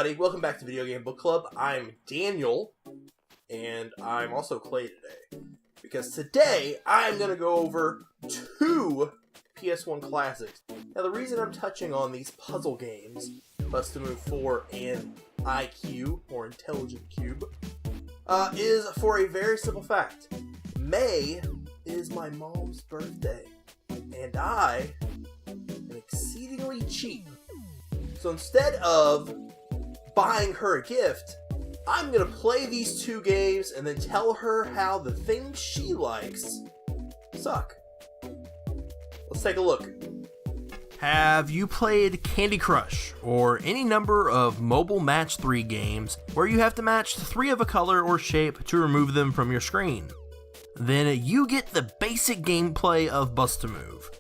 everybody, welcome back to Video Game Book Club. I'm Daniel, and I'm also Clay today. Because today, I'm going to go over 2 PS1 classics. Now the reason I'm touching on these puzzle games, Bust-A-Move 4 and IQ, or Intelligent Cube, is for a very simple fact. May is my mom's birthday, and I am exceedingly cheap. So instead of buying her a gift, I'm going to play these 2 games and then tell her how the things she likes suck. Let's take a look. Have you played Candy Crush or any number of mobile match 3 games where you have to match 3 of a color or shape to remove them from your screen? Then you get the basic gameplay of Bust-A-Move.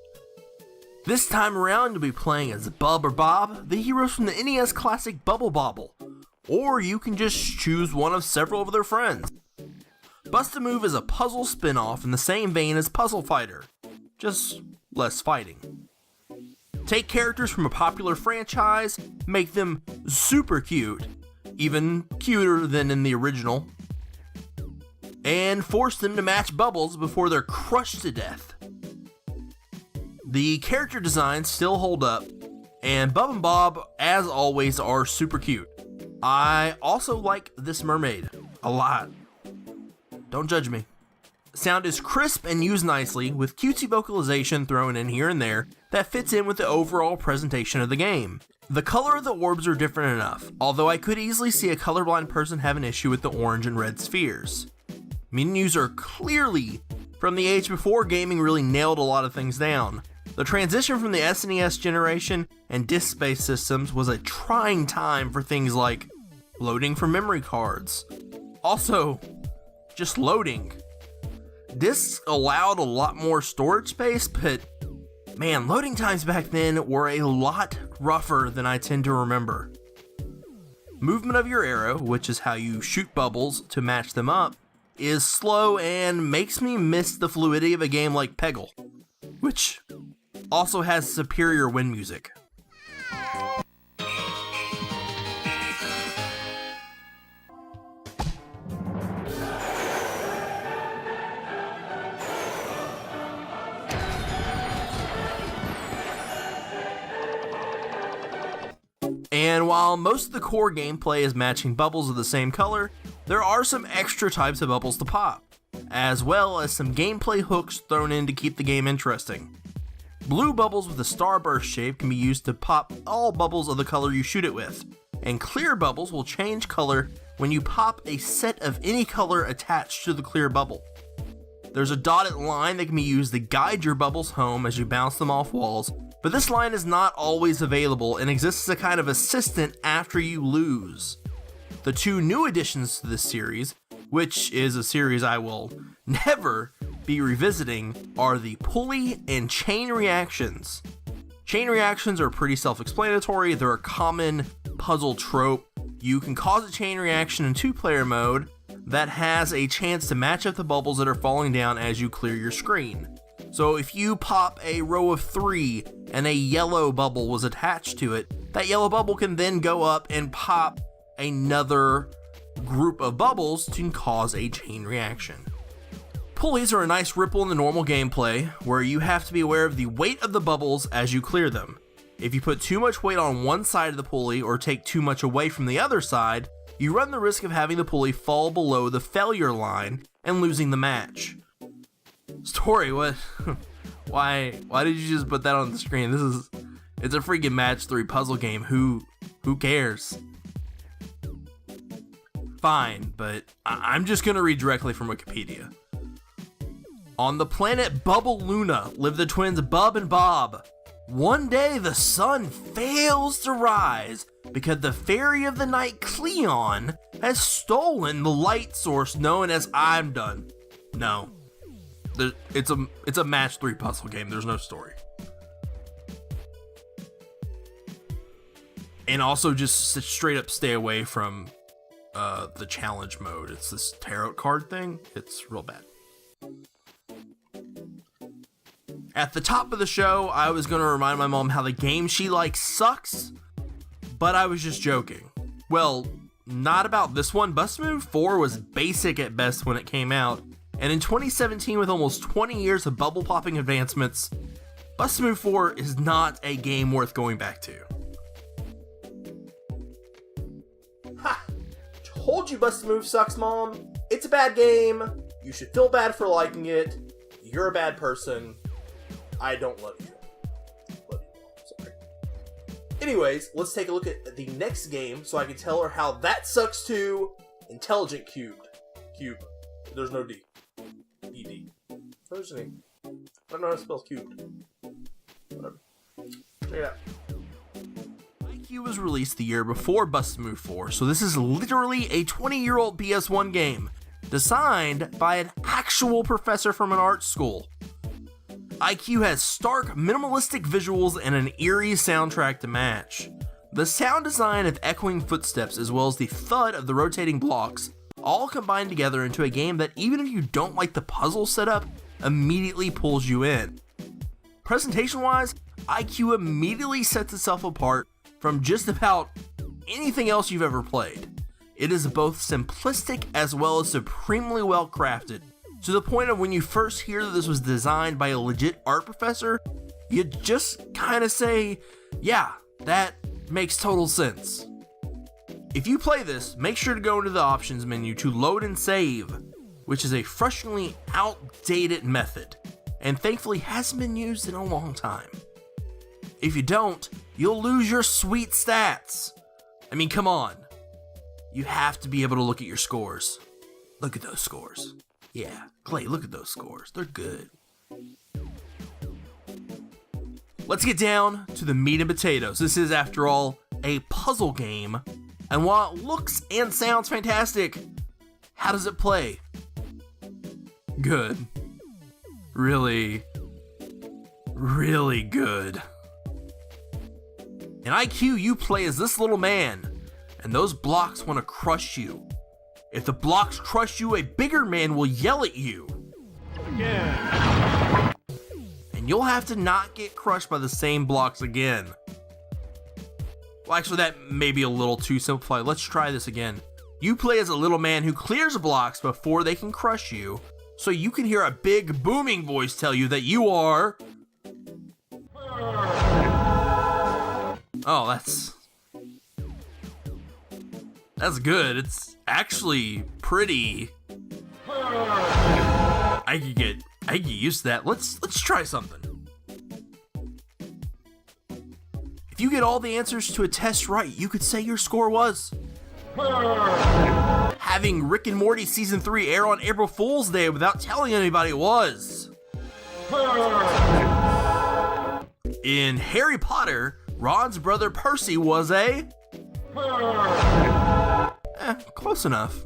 This time around, you'll be playing as Bub or Bob, the heroes from the NES classic Bubble Bobble, or you can just choose one of several of their friends. Bust-A-Move is a puzzle spin-off in the same vein as Puzzle Fighter, just less fighting. Take characters from a popular franchise, make them super cute, even cuter than in the original, and force them to match bubbles before they're crushed to death. The character designs still hold up, and Bub and Bob, as always, are super cute. I also like this mermaid a lot. Don't judge me. Sound is crisp and used nicely, with cutesy vocalization thrown in here and there that fits in with the overall presentation of the game. The color of the orbs are different enough, although I could easily see a colorblind person have an issue with the orange and red spheres. Menus are clearly from the age before gaming really nailed a lot of things down. The transition from the SNES generation and disk-based systems was a trying time for things like loading from memory cards. Also, just loading. Discs allowed a lot more storage space, but man, loading times back then were a lot rougher than I tend to remember. Movement of your arrow, which is how you shoot bubbles to match them up, is slow and makes me miss the fluidity of a game like Peggle, which also has superior wind music. And while most of the core gameplay is matching bubbles of the same color, there are some extra types of bubbles to pop, as well as some gameplay hooks thrown in to keep the game interesting. Blue bubbles with a starburst shape can be used to pop all bubbles of the color you shoot it with, and clear bubbles will change color when you pop a set of any color attached to the clear bubble. There's a dotted line that can be used to guide your bubbles home as you bounce them off walls, but this line is not always available and exists as a kind of assistant after you lose. The 2 new additions to this series, which is a series I will never be revisiting, are the pulley and chain reactions. Chain reactions are pretty self-explanatory. They're a common puzzle trope. You can cause a chain reaction in 2-player mode that has a chance to match up the bubbles that are falling down as you clear your screen. So if you pop a row of 3 and a yellow bubble was attached to it, that yellow bubble can then go up and pop another group of bubbles to cause a chain reaction. Pulleys are a nice ripple in the normal gameplay, where you have to be aware of the weight of the bubbles as you clear them. If you put too much weight on one side of the pulley or take too much away from the other side, you run the risk of having the pulley fall below the failure line and losing the match. Story, what? Why did you just put that on the screen? It's a freaking match 3 puzzle game. Who cares? Fine, but I'm just gonna read directly from Wikipedia. On the planet Bubble Luna live the twins Bub and Bob. One day the sun fails to rise because the fairy of the night Cleon has stolen the light source known as I'm Done. No. It's a match 3 puzzle game. There's no story. And also just straight up stay away from the challenge mode. It's this tarot card thing. It's real bad. At the top of the show, I was going to remind my mom how the game she likes sucks, but I was just joking. Well, not about this one. Bust Move 4 was basic at best when it came out, and in 2017, with almost 20 years of bubble popping advancements, Bust Move 4 is not a game worth going back to. Ha! Told you Bust Move sucks, Mom. It's a bad game. You should feel bad for liking it. You're a bad person. I don't love you. Sorry. Anyways, let's take a look at the next game so I can tell her how that sucks too. Intelligent Cubed. Cube. There's no D. ED. What's the name? I don't know how to spell cubed. Whatever. Check it out. IQ was released the year before Bust Move 4, so this is literally a 20-year-old PS1 game, designed by an actual professor from an art school. IQ has stark, minimalistic visuals and an eerie soundtrack to match. The sound design of echoing footsteps, as well as the thud of the rotating blocks, all combine together into a game that, even if you don't like the puzzle setup, immediately pulls you in. Presentation-wise, IQ immediately sets itself apart from just about anything else you've ever played. It is both simplistic as well as supremely well crafted, to the point of when you first hear that this was designed by a legit art professor, you just kind of say, yeah, that makes total sense. If you play this, make sure to go into the options menu to load and save, which is a frustratingly outdated method, and thankfully hasn't been used in a long time. If you don't, you'll lose your sweet stats. I mean, come on. You have to be able to look at your scores. Look at those scores. Yeah, Clay, look at those scores. They're good. Let's get down to the meat and potatoes. This is, after all, a puzzle game. And while it looks and sounds fantastic, how does it play? Good. Really, really good. In IQ, you play as this little man, and those blocks want to crush you. If the blocks crush you, a bigger man will yell at you. Again. And you'll have to not get crushed by the same blocks again. Well, actually, that may be a little too simplified. Let's try this again. You play as a little man who clears blocks before they can crush you, so you can hear a big booming voice tell you that you are... Oh, that's good. It's actually pretty... I could get used to that. Let's try something. If you get all the answers to a test right, you could say your score was... Having Rick and Morty Season 3 air on April Fool's Day without telling anybody it was. In Harry Potter, Ron's brother Percy was a... close enough.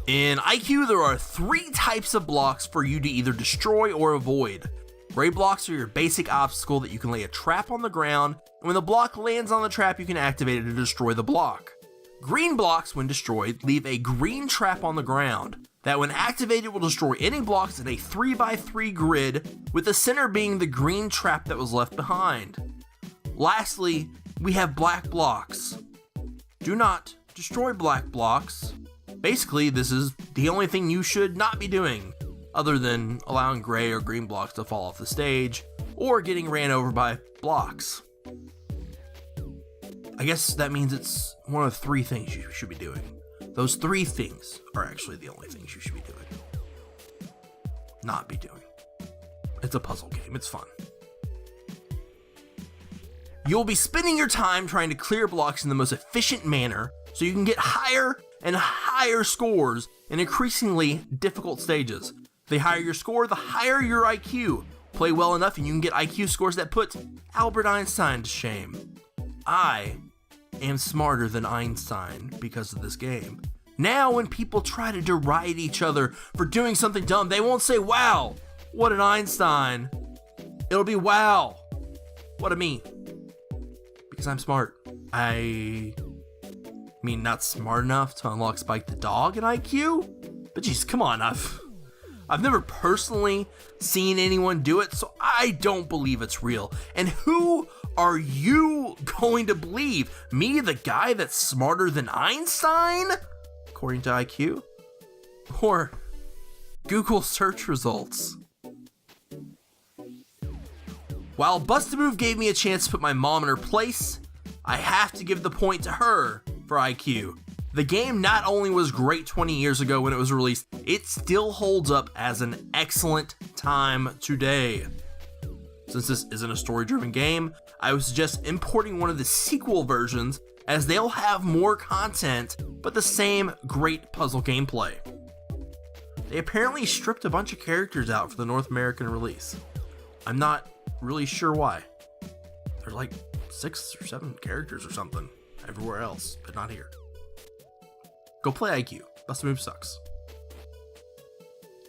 In IQ, there are 3 types of blocks for you to either destroy or avoid. Gray blocks are your basic obstacle that you can lay a trap on the ground, and when the block lands on the trap, you can activate it to destroy the block. Green blocks, when destroyed, leave a green trap on the ground that, when activated, will destroy any blocks in a 3x3 grid, with the center being the green trap that was left behind. Lastly, we have black blocks. Do not destroy black blocks. Basically, this is the only thing you should not be doing, other than allowing gray or green blocks to fall off the stage, or getting ran over by blocks. I guess that means it's one of 3 things you should be doing. Those 3 things are actually the only things you should be doing. Not be doing. It's a puzzle game, it's fun. You'll be spending your time trying to clear blocks in the most efficient manner, so you can get higher and higher scores in increasingly difficult stages. The higher your score, the higher your IQ. Play well enough and you can get IQ scores that put Albert Einstein to shame. I am smarter than Einstein because of this game. Now when people try to deride each other for doing something dumb, they won't say, wow, what an Einstein. It'll be, wow, what a me. Because I'm smart. I mean, not smart enough to unlock Spike the dog in IQ, but geez, come on, I've never personally seen anyone do it, so I don't believe it's real. And who Are you going to believe me, the guy that's smarter than Einstein, according to IQ? Or Google search results? While Bust a Move gave me a chance to put my mom in her place, I have to give the point to her for IQ. The game not only was great 20 years ago when it was released, it still holds up as an excellent time today. Since this isn't a story-driven game, I would suggest importing one of the sequel versions, as they'll have more content, but the same great puzzle gameplay. They apparently stripped a bunch of characters out for the North American release. I'm not really sure why. There's like 6 or 7 characters or something everywhere else, but not here. Go play IQ. Bust a Move sucks.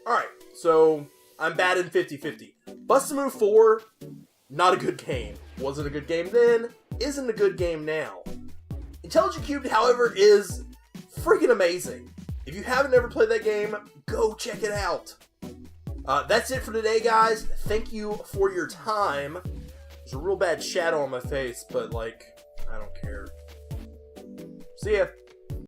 Alright, so I'm batting 50-50. Bust a Move 4, not a good game. Wasn't a good game then, isn't a good game now. Intelligent Cubed, however, is freaking amazing. If you haven't ever played that game, go check it out. That's it for today, guys. Thank you for your time. There's a real bad shadow on my face, but, like, I don't care. See ya.